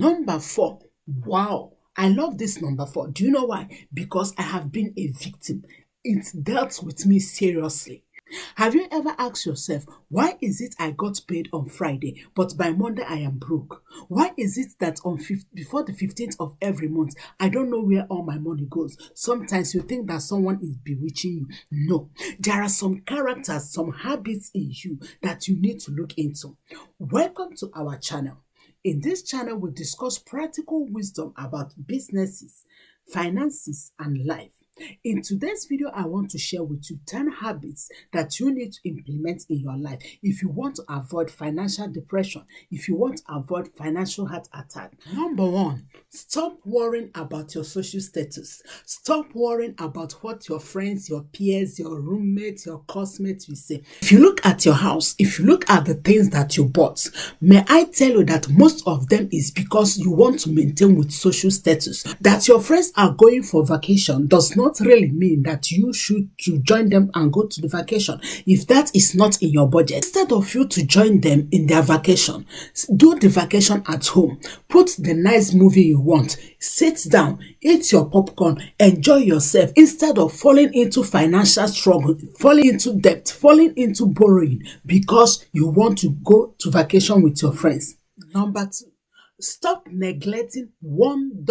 Number 4. Wow, I love this number 4. Do you know why? Because I have been a victim. It dealt with me seriously. Have you ever asked yourself, why is it I got paid on Friday, but by Monday I am broke? Why is it that before the 15th of every month, I don't know where all my money goes? Sometimes you think that someone is bewitching you. No, there are some characters, some habits in you that you need to look into. Welcome to our channel. In this channel, we discuss practical wisdom about businesses, finances, and life. In today's video, I want to share with you 10 habits that you need to implement in your life if you want to avoid financial depression, if you want to avoid financial heart attack. Number 1, stop worrying about your social status. Stop worrying about what your friends, your peers, your roommates, your classmates will say. If you look at your house, if you look at the things that you bought, may I tell you that most of them is because you want to maintain with social status. That your friends are going for vacation does not really mean that you should to join them and go to the vacation if that is not in your budget. Instead of you to join them in their vacation, do the vacation at home. Put the nice movie you want, sit down, eat your popcorn, enjoy yourself instead of falling into financial struggle, falling into debt, falling into borrowing because you want to go to vacation with your friends. Number 2, stop neglecting $1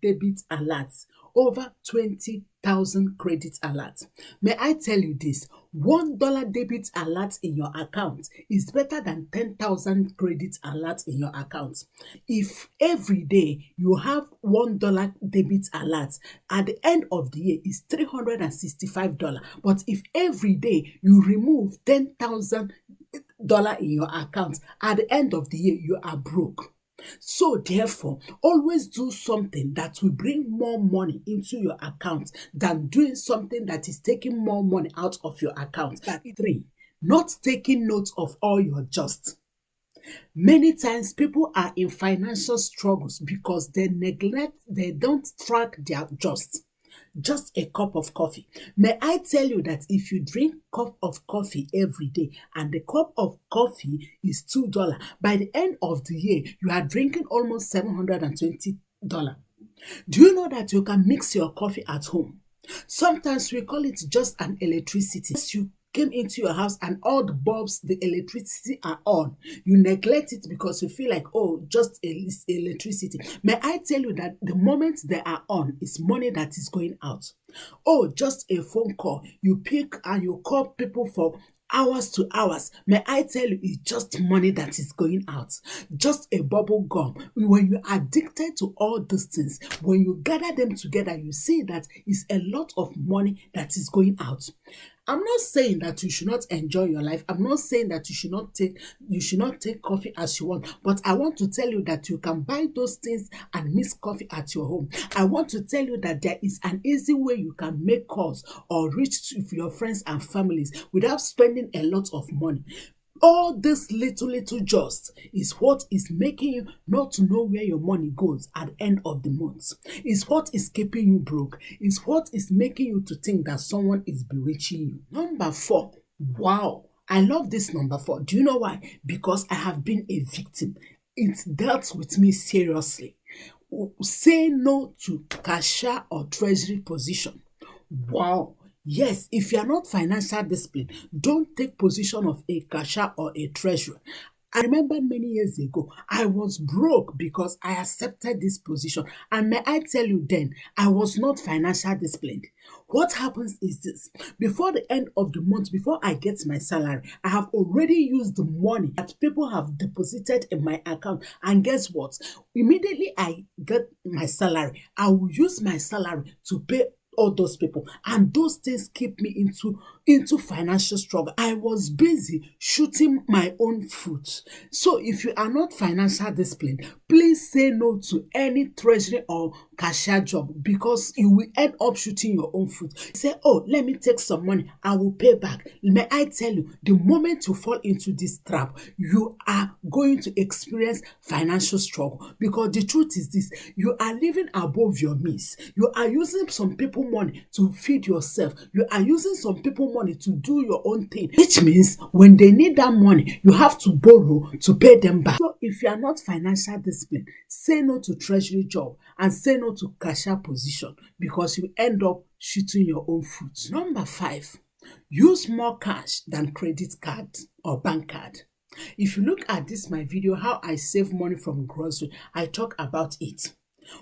debit alerts over 20,000 credit alerts. May I tell you this? $1 debit alert in your account is better than 10,000 credit alerts in your account. If every day you have $1 debit alert, at the end of the year is $365. But if every day you remove $10,000 in your account, at the end of the year you are broke. So therefore, always do something that will bring more money into your account than doing something that is taking more money out of your account. 3, not taking note of all your just. Many times people are in financial struggles because they don't track their just a cup of coffee. May I tell you that if you drink cup of coffee every day and the cup of coffee is $2, by the end of the year, you are drinking almost $720. Do you know that you can mix your coffee at home? Sometimes we call it just an electricity. You came into your house and all the bulbs, the electricity are on. You neglect it because you feel like, oh, just electricity. May I tell you that the moment they are on, is money that is going out. Oh, just a phone call. You pick and you call people for hours to hours. May I tell you, it's just money that is going out. Just a bubble gum. When you are addicted to all these things, when you gather them together, you see that it's a lot of money that is going out. I'm not saying that you should not enjoy your life. I'm not saying that you should not take coffee as you want. But I want to tell you that you can buy those things and mix coffee at your home. I want to tell you that there is an easy way you can make calls or reach to your friends and families without spending a lot of money. All this little just is what is making you not to know where your money goes at the end of the month. It's what is keeping you broke. It's what is making you to think that someone is bewitching you. Number 4, wow, I love this number 4. Do you know why? Because I have been a victim. It dealt with me seriously. Say no to cashier or treasury position. Wow. Yes, if you are not financial disciplined, don't take position of a cashier or a treasurer. I remember many years ago, I was broke because I accepted this position. And may I tell you then, I was not financial disciplined. What happens is this: before the end of the month, before I get my salary, I have already used the money that people have deposited in my account. And guess what? Immediately I get my salary, I will use my salary to pay all those people, and those things keep me into financial struggle. I was busy shooting my own fruit. So if you are not financial disciplined, please say no to any treasury or cashier job because you will end up shooting your own fruit. Say, oh, let me take some money, I will pay back. May I tell you, the moment you fall into this trap, you are going to experience financial struggle, because the truth is this: you are living above your means. You are using some people money to feed yourself. You are using some people money to do your own thing, which means when they need that money, you have to borrow to pay them back. So if you are not financial disciplined, say no to treasury job and say no to cashier position, because you end up shooting your own foot. Number 5, use more cash than credit card or bank card. If you look at this my video, how I save money from grocery, I talk about it.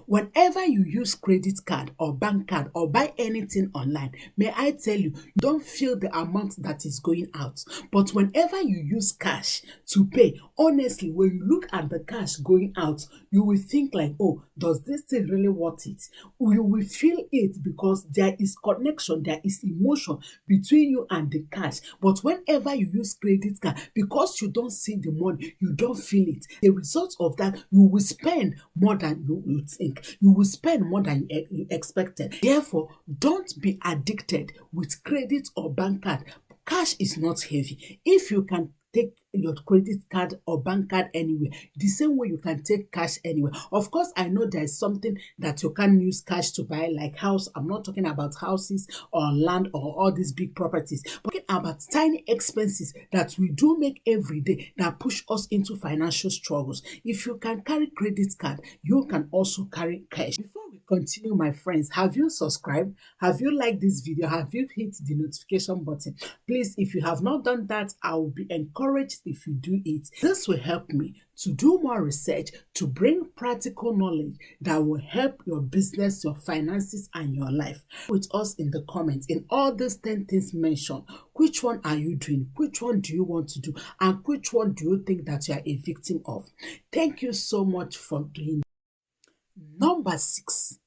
Whenever you use credit card or bank card or buy anything online, may I tell you, you don't feel the amount that is going out. But whenever you use cash to pay, honestly, when you look at the cash going out, you will think like, oh, does this thing really worth it? You will feel it because there is connection, there is emotion between you and the cash. But whenever you use credit card, because you don't see the money, you don't feel it. The result of that, you will spend more than you think. You will spend more than you expected. Therefore, don't be addicted with credit or bank card. Cash is not heavy. If you can take your credit card or bank card anywhere, the same way you can take cash anywhere. Of course, I know there's something that you can use cash to buy, like house. I'm not talking about houses or land or all these big properties. But talking about tiny expenses that we do make every day that push us into financial struggles. If you can carry credit card, you can also carry cash. Before we continue, my friends, have you subscribed? Have you liked this video? Have you hit the notification button? Please, if you have not done that, I will be encouraged if you do it. This will help me to do more research, to bring practical knowledge that will help your business, your finances, and your life. With us in the comments, in all these 10 things mentioned, which one are you doing? Which one do you want to do? And which one do you think that you are a victim of? Thank you so much for doing that. Number 6,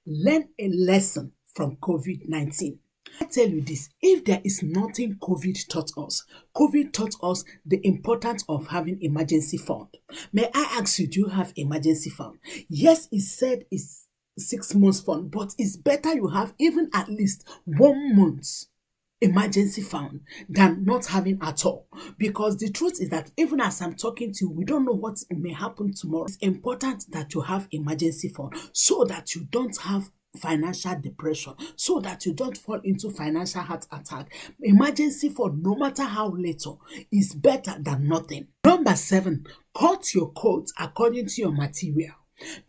learn a lesson from COVID-19. I tell you this, if there is nothing COVID taught us the importance of having emergency fund. May I ask you, do you have emergency fund? Yes, it said it's 6 months fund, but it's better you have even at least 1 month emergency fund than not having at all. Because the truth is that even as I'm talking to you, we don't know what may happen tomorrow. It's important that you have emergency fund so that you don't have financial depression, so that you don't fall into financial heart attack. Emergency fund, no matter how little, is better than nothing. Number 7, cut your coat according to your material.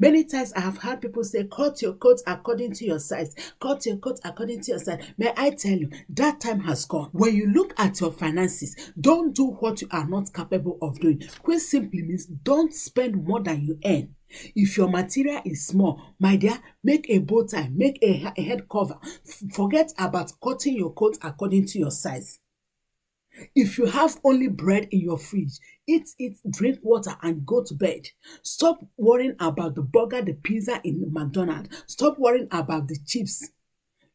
Many times I have heard people say, cut your coat according to your size. Cut your coat according to your size. May I tell you, that time has gone. When you look at your finances, don't do what you are not capable of doing. Which simply means don't spend more than you earn. If your material is small, my dear, make a bow tie, make a head cover. Forget about cutting your coat according to your size. If you have only bread in your fridge, eat it, drink water, and go to bed. Stop worrying about the burger, the pizza in McDonald's. Stop worrying about the chips.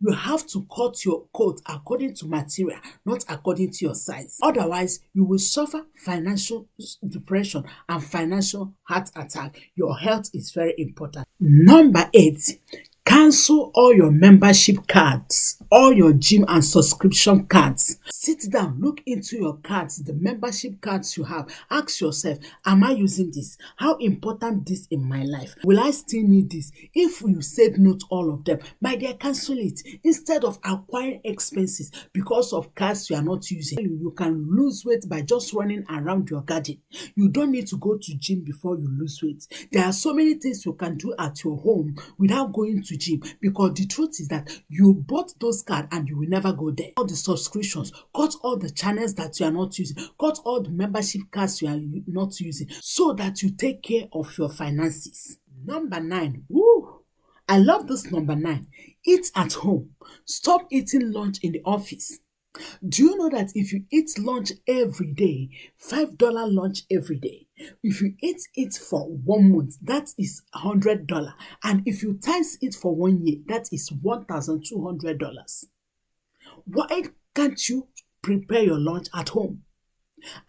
You have to cut your coat according to material, not according to your size. Otherwise, you will suffer financial depression and financial heart attack. Your health is very important. Number 8, cancel all your membership cards, all your gym and subscription cards. Sit down, look into your cards, the membership cards you have. Ask yourself, am I using this? How important this in my life? Will I still need this? If you said no to all of them, my dear, cancel it. Instead of acquiring expenses because of cards you are not using, you can lose weight by just running around your garden. You don't need to go to gym before you lose weight. There are so many things you can do at your home without going to gym, because the truth is that you bought those cards and you will never go there. All the subscriptions, cut all the channels that you are not using, cut all the membership cards you are not using, so that you take care of your finances. Number 9, I love this number 9. Eat at home. Stop eating lunch in the office. Do you know that if you eat lunch every day, $5 lunch every day, if you eat it for 1 month, that is $100. And if you times it for 1 year, that is $1,200. Why can't you prepare your lunch at home?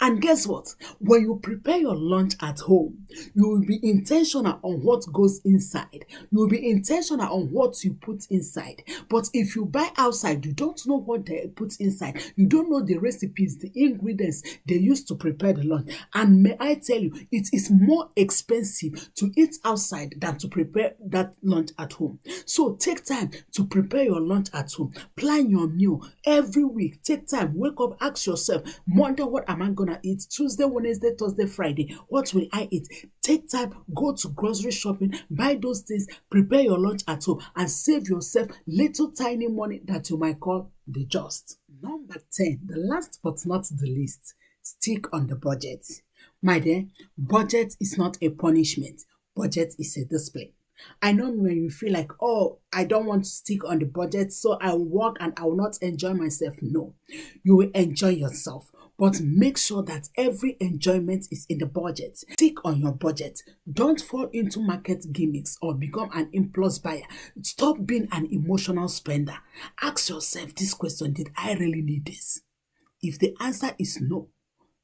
And guess what? When you prepare your lunch at home, you will be intentional on what goes inside. You will be intentional on what you put inside. But if you buy outside, you don't know what they put inside. You don't know the recipes, the ingredients they use to prepare the lunch. And may I tell you, it is more expensive to eat outside than to prepare that lunch at home. So take time to prepare your lunch at home. Plan your meal every week. Take time, wake up, ask yourself, Monday, what am I gonna eat? Tuesday, Wednesday, Thursday, Friday, what will I eat? Take time, go to grocery shopping, buy those things, prepare your lunch at home, and save yourself little tiny money that you might call the just. Number 10, the last but not the least, stick on the budget. My dear, budget is not a punishment. Budget is a discipline. I know when you feel like, oh, I don't want to stick on the budget, so I will work and I will not enjoy myself. No, you will enjoy yourself, but make sure that every enjoyment is in the budget. Stick on your budget. Don't fall into market gimmicks or become an impulse buyer. Stop being an emotional spender. Ask yourself this question: did I really need this? If the answer is no,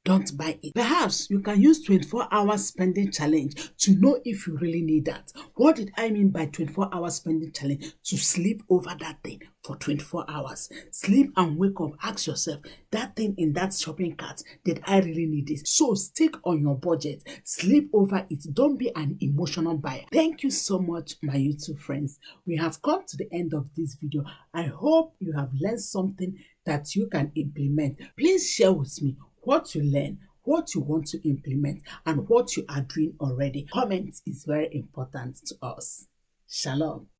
don't buy it. Perhaps you can use 24-hour spending challenge to know if you really need that. What did I mean by 24-hour spending challenge? To sleep over that thing for 24 hours. Sleep and wake up. Ask yourself, that thing in that shopping cart, did I really need this? So stick on your budget. Sleep over it. Don't be an emotional buyer. Thank you so much, my YouTube friends. We have come to the end of this video. I hope you have learned something that you can implement. Please share with me what you learn, what you want to implement, and what you are doing already. Comment is very important to us. Shalom.